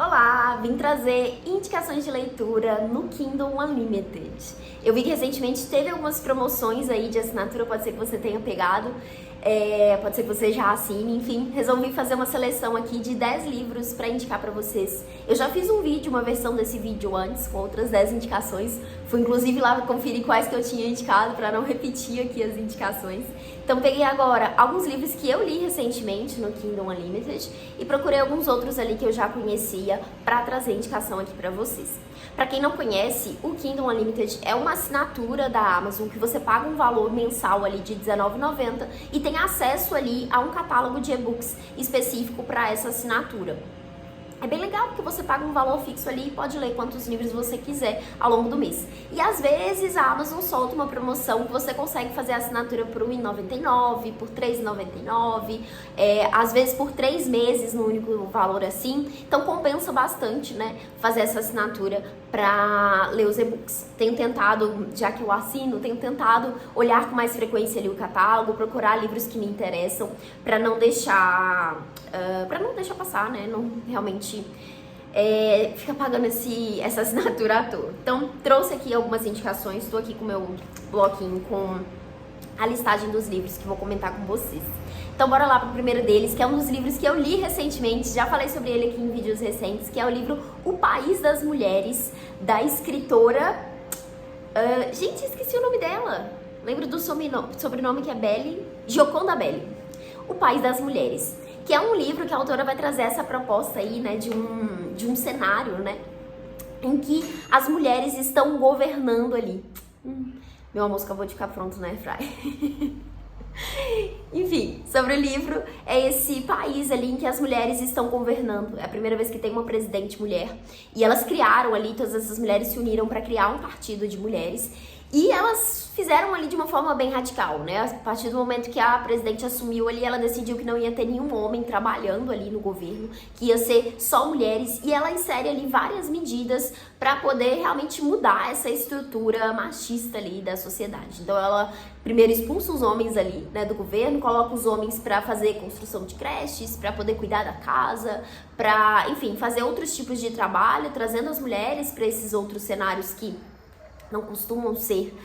Olá, vim trazer indicações de leitura no Kindle Unlimited. Eu vi que recentemente teve algumas promoções aí de assinatura, pode ser que você tenha pegado, pode ser que você já assine, enfim, resolvi fazer uma seleção aqui de 10 livros para indicar para vocês. Eu já fiz um vídeo, uma versão desse vídeo antes, com outras 10 indicações, fui inclusive lá conferir quais que eu tinha indicado para não repetir aqui as indicações. Então peguei agora alguns livros que eu li recentemente no Kindle Unlimited e procurei alguns outros ali que eu já conhecia para trazer indicação aqui para vocês. Para quem não conhece, o Kindle Unlimited é uma assinatura da Amazon que você paga um valor mensal ali de R$19,90 e tem acesso ali a um catálogo de e-books específico para essa assinatura. É bem legal porque você paga um valor fixo ali e pode ler quantos livros você quiser ao longo do mês. E às vezes a Amazon solta uma promoção que você consegue fazer a assinatura por R$1,99, por R$3,99, às vezes por 3 meses no único valor assim. Então compensa bastante, né, fazer essa assinatura para ler os e-books. Tenho tentado, já que eu assino, tenho tentado olhar com mais frequência ali o catálogo, procurar livros que me interessam para não deixar passar, né? Não realmente fica pagando essa assinatura à toa. Então, trouxe aqui algumas indicações, estou aqui com o meu bloquinho com a listagem dos livros que vou comentar com vocês. Então, bora lá para o primeiro deles, que é um dos livros que eu li recentemente, já falei sobre ele aqui em vídeos recentes, que é o livro O País das Mulheres, da escritora... gente, esqueci o nome dela. Lembro do sobrenome que é Belli, Gioconda Belli. O País das Mulheres, que é um livro que a autora vai trazer essa proposta aí, né, de um cenário, né, em que as mulheres estão governando ali. Meu almoço acabou de ficar pronto na Airfryer. Enfim, sobre o livro, é esse país ali em que as mulheres estão governando. É a primeira vez que tem uma presidente mulher. E elas criaram ali, todas essas mulheres se uniram para criar um partido de mulheres. E elas fizeram ali de uma forma bem radical, né? A partir do momento que a presidente assumiu ali, ela decidiu que não ia ter nenhum homem trabalhando ali no governo, que ia ser só mulheres, e ela insere ali várias medidas para poder realmente mudar essa estrutura machista ali da sociedade. Então ela primeiro expulsa os homens ali, né, do governo, coloca os homens para fazer construção de creches, para poder cuidar da casa, para, enfim, fazer outros tipos de trabalho, trazendo as mulheres para esses outros cenários que não costumam ser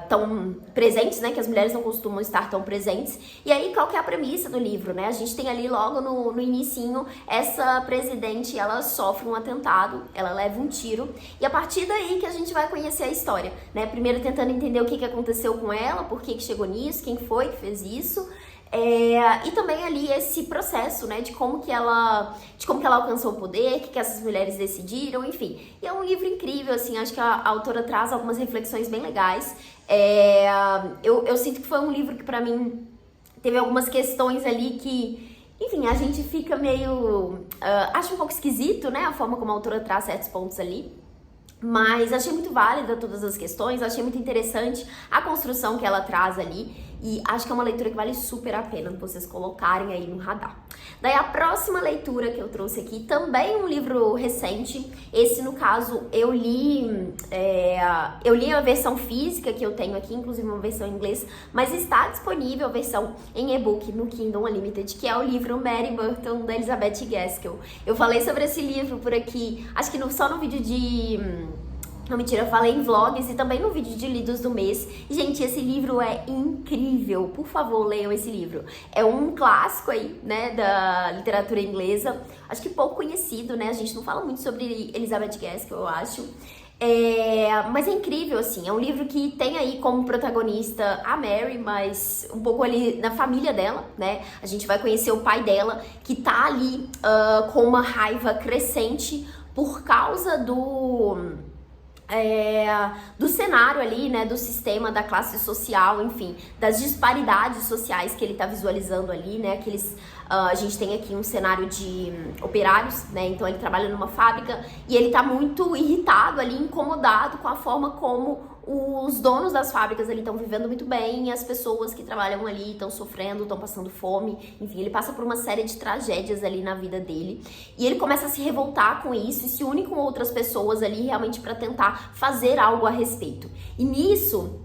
tão presentes, né? Que as mulheres não costumam estar tão presentes. E aí, qual que é a premissa do livro, né? A gente tem ali logo no inicinho, essa presidente, ela sofre um atentado, ela leva um tiro, e a partir daí que a gente vai conhecer a história, né? Primeiro tentando entender o que aconteceu com ela, por que chegou nisso, quem foi que fez isso. E também ali esse processo, né, de como que ela alcançou o poder, o que essas mulheres decidiram, enfim. E é um livro incrível, assim, acho que a autora traz algumas reflexões bem legais. Eu sinto que foi um livro que pra mim teve algumas questões ali que, enfim, a gente fica meio... acho um pouco esquisito, né, a forma como a autora traz certos pontos ali. Mas achei muito válida todas as questões, achei muito interessante a construção que ela traz ali e acho que é uma leitura que vale super a pena vocês colocarem aí no radar. Daí a próxima leitura que eu trouxe aqui, também um livro recente, esse no caso eu li a versão física que eu tenho aqui, inclusive uma versão em inglês, mas está disponível a versão em e-book no Kindle Unlimited, que é o livro Mary Burton, da Elizabeth Gaskell. Eu falei sobre esse livro por aqui, acho que só no vídeo não, mentira, eu falei em vlogs e também no vídeo de lidos do mês. Gente, esse livro é incrível. Por favor, leiam esse livro. É um clássico aí, né, da literatura inglesa. Acho que pouco conhecido, né? A gente não fala muito sobre Elizabeth Gaskell, eu acho. Mas é incrível, assim. É um livro que tem aí como protagonista a Mary, mas um pouco ali na família dela, né? A gente vai conhecer o pai dela, que tá ali com uma raiva crescente por causa do cenário ali, né, do sistema, da classe social, enfim, das disparidades sociais que ele tá visualizando ali, né, a gente tem aqui um cenário de operários, né, então ele trabalha numa fábrica e ele tá muito irritado ali, incomodado com a forma como os donos das fábricas ali estão vivendo muito bem e as pessoas que trabalham ali estão sofrendo, estão passando fome, enfim, ele passa por uma série de tragédias ali na vida dele e ele começa a se revoltar com isso e se une com outras pessoas ali realmente para tentar fazer algo a respeito. E nisso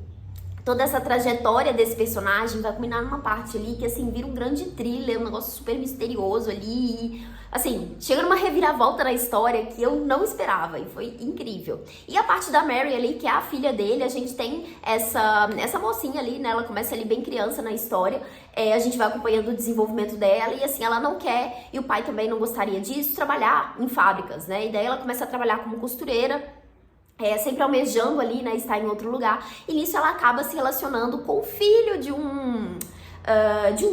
toda essa trajetória desse personagem vai culminar numa parte ali que, assim, vira um grande thriller, um negócio super misterioso ali, e, assim, chega numa reviravolta na história que eu não esperava, e foi incrível. E a parte da Mary ali, que é a filha dele, a gente tem essa mocinha ali, né, ela começa ali bem criança na história, a gente vai acompanhando o desenvolvimento dela, e assim, ela não quer, e o pai também não gostaria disso, trabalhar em fábricas, né, e daí ela começa a trabalhar como costureira, sempre almejando ali, né, estar em outro lugar, e nisso ela acaba se relacionando com o filho de um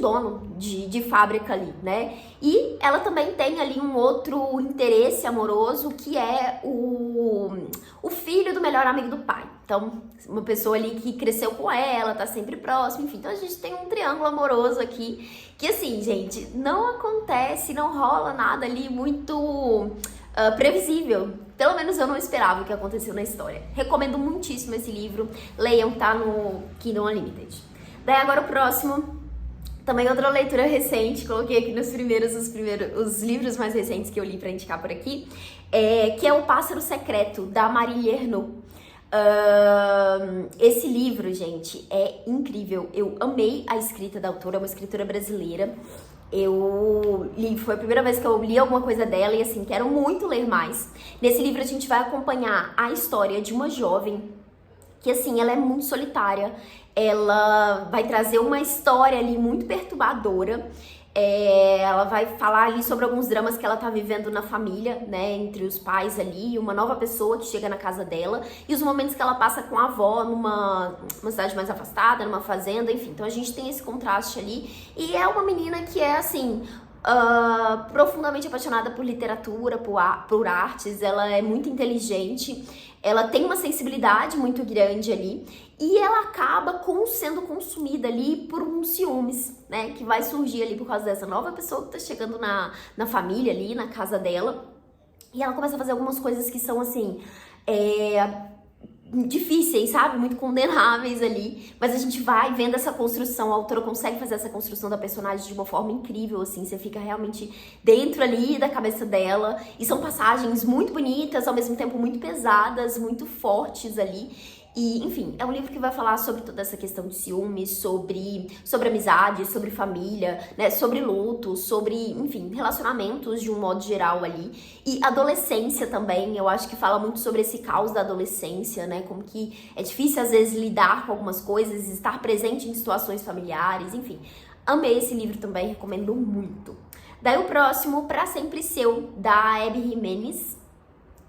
dono de fábrica ali, né, e ela também tem ali um outro interesse amoroso, que é o filho do melhor amigo do pai. Então, uma pessoa ali que cresceu com ela, tá sempre próxima, enfim, então a gente tem um triângulo amoroso aqui, que assim, gente, não acontece, não rola nada ali muito previsível. Pelo menos eu não esperava o que aconteceu na história. Recomendo muitíssimo esse livro. Leiam, tá no Kindle Unlimited. Daí agora o próximo, também outra leitura recente. Coloquei aqui os livros mais recentes que eu li pra indicar por aqui. Que é O Pássaro Secreto, da Marie Ernaux. Esse livro, gente, é incrível. Eu amei a escrita da autora, é uma escritora brasileira. Eu li, foi a primeira vez que eu li alguma coisa dela e assim, quero muito ler mais. Nesse livro a gente vai acompanhar a história de uma jovem que assim, ela é muito solitária, ela vai trazer uma história ali muito perturbadora. Ela vai falar ali sobre alguns dramas que ela tá vivendo na família, né, entre os pais ali, uma nova pessoa que chega na casa dela, e os momentos que ela passa com a avó numa cidade mais afastada, numa fazenda, enfim. Então a gente tem esse contraste ali, e é uma menina que é assim, profundamente apaixonada por literatura, por artes, ela é muito inteligente, ela tem uma sensibilidade muito grande ali, e ela acaba sendo consumida ali por um ciúmes, né, que vai surgir ali por causa dessa nova pessoa que tá chegando na família ali, na casa dela, e ela começa a fazer algumas coisas que são assim, difíceis, sabe? Muito condenáveis ali, mas a gente vai vendo essa construção, a autora consegue fazer essa construção da personagem de uma forma incrível, assim, você fica realmente dentro ali da cabeça dela, e são passagens muito bonitas, ao mesmo tempo muito pesadas, muito fortes ali. E, enfim, é um livro que vai falar sobre toda essa questão de ciúmes, sobre amizade, sobre família, né, sobre luto, sobre, enfim, relacionamentos de um modo geral ali. E adolescência também, eu acho que fala muito sobre esse caos da adolescência, né, como que é difícil às vezes lidar com algumas coisas, estar presente em situações familiares, enfim. Amei esse livro também, recomendo muito. Daí o próximo, Pra Sempre Seu, da Abby Jimenez.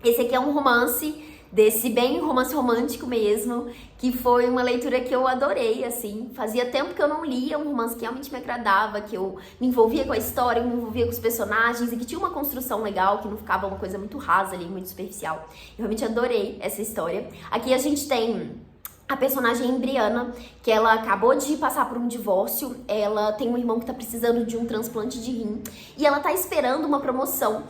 Esse aqui é um romance, desse bem romance romântico mesmo, que foi uma leitura que eu adorei, assim. Fazia tempo que eu não lia um romance que realmente me agradava, que eu me envolvia com a história, me envolvia com os personagens e que tinha uma construção legal, que não ficava uma coisa muito rasa ali, muito superficial. Eu realmente adorei essa história. Aqui a gente tem a personagem Brianna, que ela acabou de passar por um divórcio, ela tem um irmão que tá precisando de um transplante de rim, e ela tá esperando uma promoção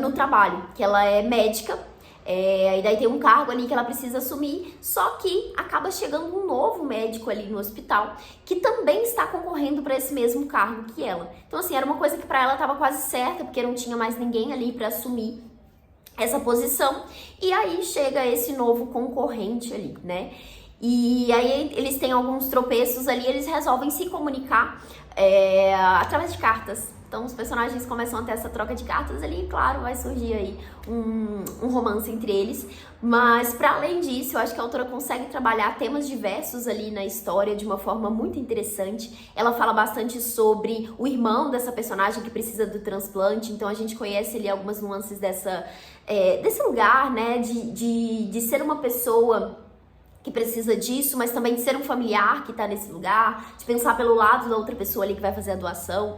no trabalho, que ela é médica, e daí tem um cargo ali que ela precisa assumir, só que acaba chegando um novo médico ali no hospital, que também está concorrendo para esse mesmo cargo que ela. Então assim, era uma coisa que para ela estava quase certa, porque não tinha mais ninguém ali para assumir essa posição, e aí chega esse novo concorrente ali, né? E aí eles têm alguns tropeços ali, eles resolvem se comunicar através de cartas. Então os personagens começam a ter essa troca de cartas ali, e claro, vai surgir aí um romance entre eles. Mas para além disso, eu acho que a autora consegue trabalhar temas diversos ali na história de uma forma muito interessante. Ela fala bastante sobre o irmão dessa personagem que precisa do transplante, então a gente conhece ali algumas nuances desse lugar, né, de ser uma pessoa que precisa disso, mas também de ser um familiar que tá nesse lugar, de pensar pelo lado da outra pessoa ali que vai fazer a doação.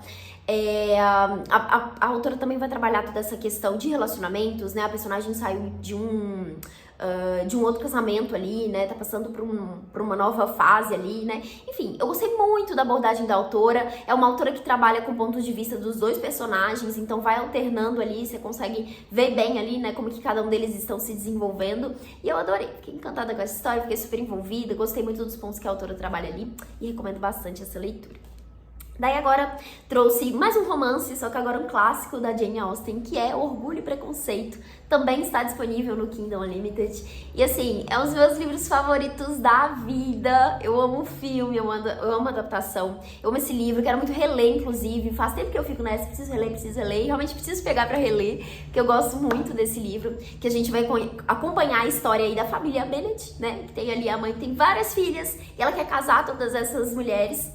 A autora também vai trabalhar toda essa questão de relacionamentos, né? A personagem saiu de um outro casamento ali, né? Tá passando por uma nova fase ali, né? Enfim, eu gostei muito da abordagem da autora. É uma autora que trabalha com pontos de vista dos dois personagens, então vai alternando ali, você consegue ver bem ali, né? Como que cada um deles estão se desenvolvendo. E eu adorei, fiquei encantada com essa história, fiquei super envolvida, gostei muito dos pontos que a autora trabalha ali e recomendo bastante essa leitura. Daí agora trouxe mais um romance, só que agora um clássico da Jane Austen, que é Orgulho e Preconceito. Também está disponível no Kindle Unlimited. E assim, é um dos meus livros favoritos da vida. Eu amo o filme, eu amo a adaptação. Eu amo esse livro, quero muito reler, inclusive. Faz tempo que eu fico nessa, preciso reler. E realmente preciso pegar pra reler, porque eu gosto muito desse livro. Que a gente vai acompanhar a história aí da família Bennet, né? Que tem ali a mãe que tem várias filhas. E ela quer casar todas essas mulheres.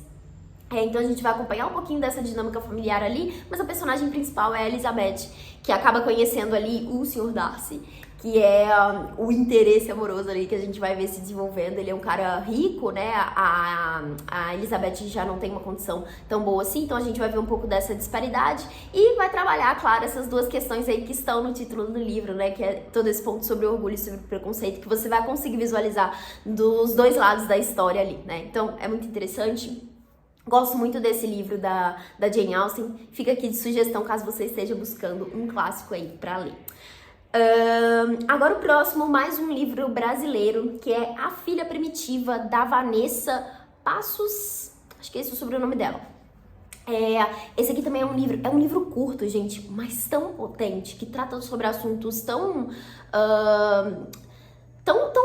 Então a gente vai acompanhar um pouquinho dessa dinâmica familiar ali, mas a personagem principal é a Elizabeth, que acaba conhecendo ali o Sr. Darcy, que é o interesse amoroso ali que a gente vai ver se desenvolvendo. Ele é um cara rico, né? A Elizabeth já não tem uma condição tão boa assim, então a gente vai ver um pouco dessa disparidade e vai trabalhar, claro, essas duas questões aí que estão no título do livro, né? Que é todo esse ponto sobre orgulho e sobre preconceito, que você vai conseguir visualizar dos dois lados da história ali, né? Então é muito interessante. Gosto muito desse livro da Jane Austen. Fica aqui de sugestão caso você esteja buscando um clássico aí pra ler. Agora o próximo, mais um livro brasileiro, que é A Filha Primitiva, da Vanessa Passos. Acho que esse é o sobrenome dela. Esse aqui também é um livro curto, gente, mas tão potente, que trata sobre assuntos tão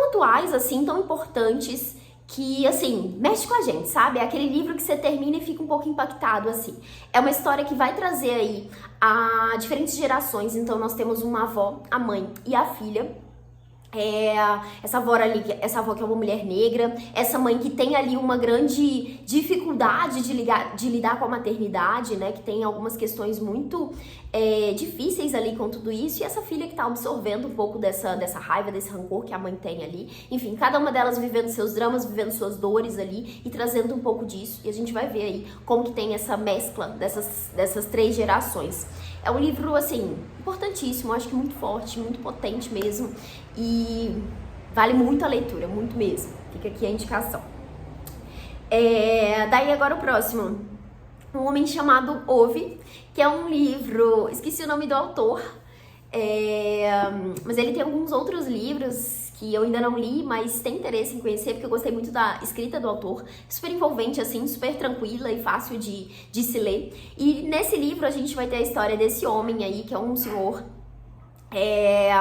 atuais, assim, tão importantes, que, assim, mexe com a gente, sabe? É aquele livro que você termina e fica um pouco impactado, assim. É uma história que vai trazer aí a diferentes gerações. Então, nós temos uma avó, a mãe e a filha. Essa avó que é uma mulher negra, essa mãe que tem ali uma grande dificuldade de lidar com a maternidade, né, que tem algumas questões muito difíceis ali com tudo isso, e essa filha que tá absorvendo um pouco dessa raiva, desse rancor que a mãe tem ali. Enfim, cada uma delas vivendo seus dramas, vivendo suas dores ali e trazendo um pouco disso, e a gente vai ver aí como que tem essa mescla dessas três gerações. É um livro, assim, importantíssimo, acho que muito forte, muito potente mesmo, e vale muito a leitura, muito mesmo. Fica aqui a indicação. Daí agora o próximo, Um Homem Chamado Ove, que é um livro, esqueci o nome do autor, mas ele tem alguns outros livros que eu ainda não li, mas tenho interesse em conhecer, porque eu gostei muito da escrita do autor, super envolvente, assim, super tranquila e fácil de se ler. E nesse livro a gente vai ter a história desse homem aí, que é um senhor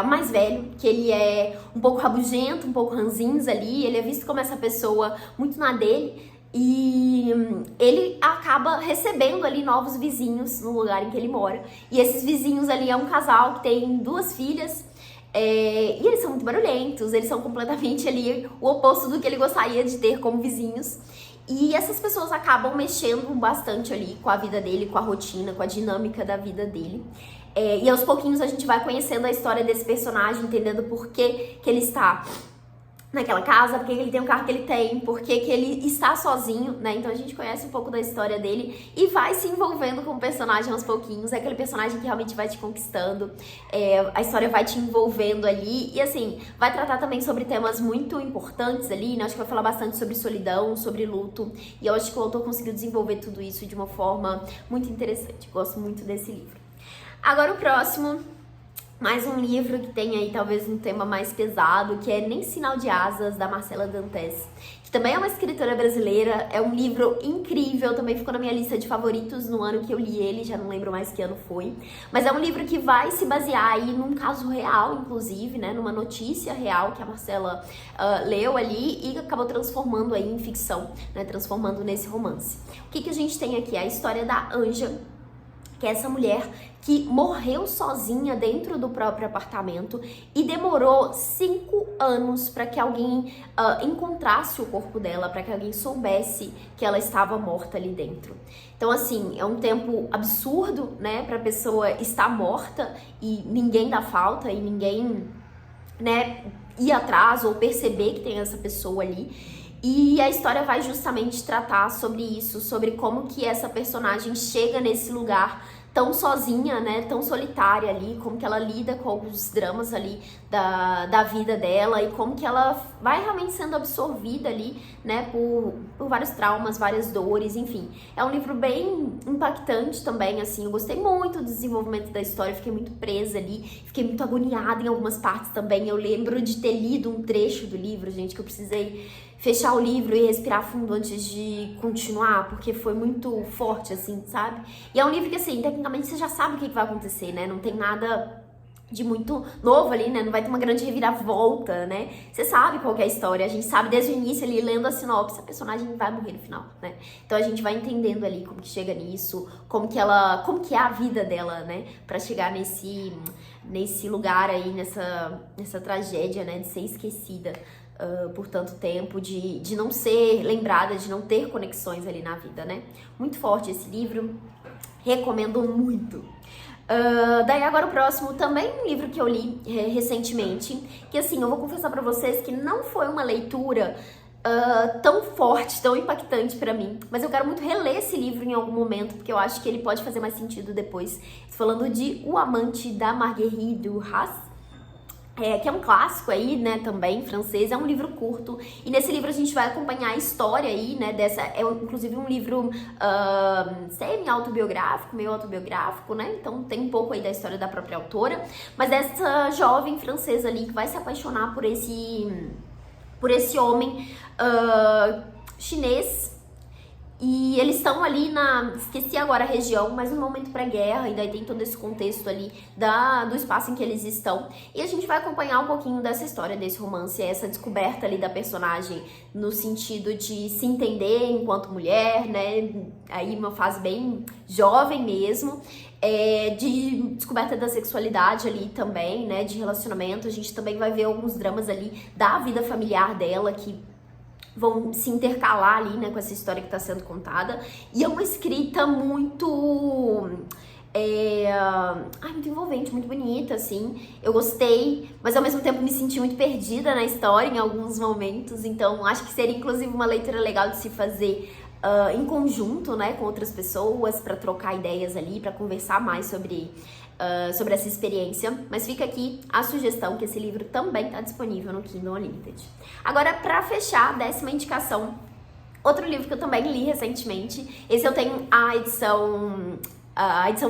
mais velho, que ele é um pouco rabugento, um pouco ranzinza ali, ele é visto como essa pessoa muito na dele, e ele acaba recebendo ali novos vizinhos no lugar em que ele mora. E esses vizinhos ali é um casal que tem duas filhas, e eles são muito barulhentos, eles são completamente ali o oposto do que ele gostaria de ter como vizinhos. E essas pessoas acabam mexendo bastante ali com a vida dele, com a rotina, com a dinâmica da vida dele. E aos pouquinhos a gente vai conhecendo a história desse personagem, entendendo por que ele está naquela casa, por que ele tem o carro que ele tem, por que ele está sozinho, né? Então a gente conhece um pouco da história dele e vai se envolvendo com o personagem aos pouquinhos. É aquele personagem que realmente vai te conquistando, a história vai te envolvendo ali e, assim, vai tratar também sobre temas muito importantes ali, né? Acho que vai falar bastante sobre solidão, sobre luto, e eu acho que o autor conseguiu desenvolver tudo isso de uma forma muito interessante. Gosto muito desse livro. Agora o próximo, mais um livro que tem aí talvez um tema mais pesado, que é Nem Sinal de Asas, da Marcela Dantes, que também é uma escritora brasileira. É um livro incrível, também ficou na minha lista de favoritos no ano que eu li ele, já não lembro mais que ano foi. Mas é um livro que vai se basear aí num caso real, inclusive, né, numa notícia real que a Marcela leu ali e acabou transformando aí em ficção, né, transformando nesse romance. O que a gente tem aqui? A história da Anja, que é essa mulher que morreu sozinha dentro do próprio apartamento e demorou 5 anos para que alguém encontrasse o corpo dela, para que alguém soubesse que ela estava morta ali dentro. Então, assim, é um tempo absurdo, né, para a pessoa estar morta e ninguém dá falta e ninguém, né, ir atrás ou perceber que tem essa pessoa ali. E a história vai justamente tratar sobre isso, sobre como que essa personagem chega nesse lugar tão sozinha, né, tão solitária ali, como que ela lida com alguns dramas ali da vida dela e como que ela vai realmente sendo absorvida ali, né, por vários traumas, várias dores, enfim. É um livro bem impactante também, assim, eu gostei muito do desenvolvimento da história, fiquei muito presa ali, fiquei muito agoniada em algumas partes também. Eu lembro de ter lido um trecho do livro, gente, que eu precisei fechar o livro e respirar fundo antes de continuar, porque foi muito forte, assim, sabe? E é um livro que, assim, tecnicamente você já sabe o que vai acontecer, né? Não tem nada de muito novo ali, né? Não vai ter uma grande reviravolta, né? Você sabe qual que é a história, a gente sabe desde o início ali, lendo a sinopse, a personagem vai morrer no final, né? Então a gente vai entendendo ali como que chega nisso, como que é a vida dela, né? Pra chegar nesse lugar aí, nessa tragédia, né? De ser esquecida por tanto tempo, de não ser lembrada, de não ter conexões ali na vida, né? Muito forte esse livro, recomendo muito. Daí agora o próximo, também um livro que eu li recentemente, que assim, eu vou confessar pra vocês que não foi uma leitura tão forte, tão impactante pra mim, mas eu quero muito reler esse livro em algum momento, porque eu acho que ele pode fazer mais sentido depois. Estou falando de O Amante da Marguerite Duras, que é um clássico aí, né, também, francês, é um livro curto, e nesse livro a gente vai acompanhar a história aí, né, inclusive um livro semi-autobiográfico, meio autobiográfico, né, então tem um pouco aí da história da própria autora, mas dessa jovem francesa ali que vai se apaixonar por esse homem chinês. E eles estão ali esqueci agora a região, mas no momento pré-guerra, e daí tem todo esse contexto ali do espaço em que eles estão. E a gente vai acompanhar um pouquinho dessa história, desse romance, essa descoberta ali da personagem, no sentido de se entender enquanto mulher, né? Aí uma fase bem jovem mesmo, de descoberta da sexualidade ali também, né? De relacionamento. A gente também vai ver alguns dramas ali da vida familiar dela, que vão se intercalar ali, né, com essa história que está sendo contada. E é uma escrita muito muito envolvente, muito bonita, assim. Eu gostei, mas ao mesmo tempo me senti muito perdida na história em alguns momentos. Então acho que seria inclusive uma leitura legal de se fazer em conjunto, né, com outras pessoas, para trocar ideias ali, para conversar mais sobre essa experiência. Mas fica aqui a sugestão que esse livro também está disponível no Kindle Unlimited. Agora, para fechar, 10ª indicação, outro livro que eu também li recentemente. Esse eu tenho a edição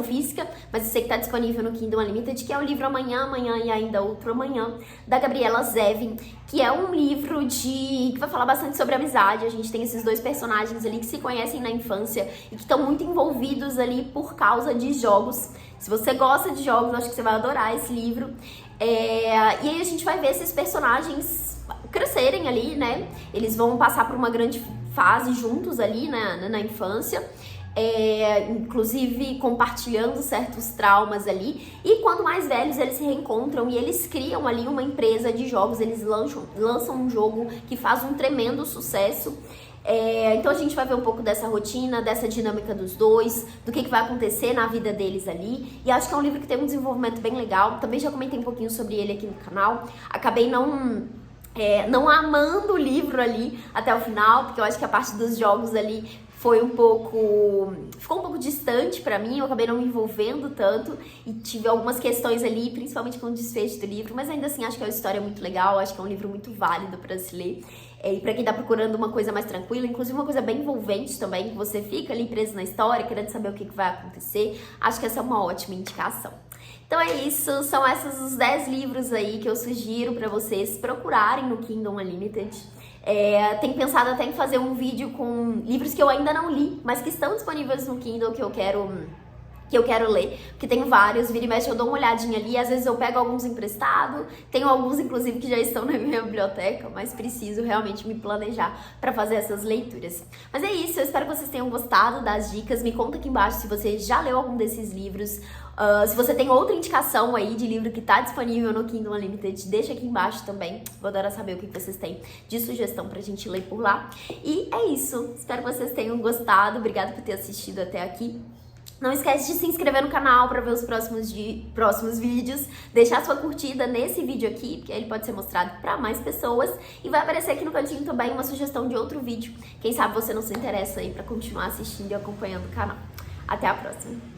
física, mas eu sei que está disponível no Kindle Unlimited, que é o livro Amanhã, Amanhã e Ainda Outro Amanhã, da Gabriela Zevin, que é um livro que vai falar bastante sobre amizade. A gente tem esses dois personagens ali que se conhecem na infância e que estão muito envolvidos ali por causa de jogos. Se você gosta de jogos, eu acho que você vai adorar esse livro. E aí a gente vai ver esses personagens crescerem ali, né? Eles vão passar por uma grande fase juntos ali na infância. Inclusive compartilhando certos traumas ali, e quando mais velhos eles se reencontram e eles criam ali uma empresa de jogos, eles lançam um jogo que faz um tremendo sucesso. Então a gente vai ver um pouco dessa rotina, dessa dinâmica dos dois, do que vai acontecer na vida deles ali, e acho que é um livro que tem um desenvolvimento bem legal. Também já comentei um pouquinho sobre ele aqui no canal, acabei não amando o livro ali até o final, porque eu acho que a parte dos jogos ali ficou um pouco distante pra mim, eu acabei não me envolvendo tanto e tive algumas questões ali, principalmente com o desfecho do livro, mas ainda assim acho que é uma história muito legal, acho que é um livro muito válido pra se ler. E pra quem tá procurando uma coisa mais tranquila, inclusive uma coisa bem envolvente também, que você fica ali preso na história, querendo saber o que vai acontecer, acho que essa é uma ótima indicação. Então é isso, são esses os 10 livros aí que eu sugiro pra vocês procurarem no Kindle Unlimited. Tenho pensado até em fazer um vídeo com livros que eu ainda não li, mas que estão disponíveis no Kindle, que eu quero ler, porque tenho vários, vira e mexe eu dou uma olhadinha ali, às vezes eu pego alguns emprestados, tenho alguns inclusive que já estão na minha biblioteca, mas preciso realmente me planejar para fazer essas leituras. Mas é isso, eu espero que vocês tenham gostado das dicas, me conta aqui embaixo se você já leu algum desses livros, se você tem outra indicação aí de livro que tá disponível no Kindle Unlimited, deixa aqui embaixo também, vou adorar saber o que vocês têm de sugestão pra gente ler por lá. E é isso, espero que vocês tenham gostado, obrigada por ter assistido até aqui. Não esquece de se inscrever no canal para ver os próximos vídeos, deixar sua curtida nesse vídeo aqui, porque ele pode ser mostrado para mais pessoas, e vai aparecer aqui no cantinho também uma sugestão de outro vídeo. Quem sabe você não se interessa aí para continuar assistindo e acompanhando o canal. Até a próxima!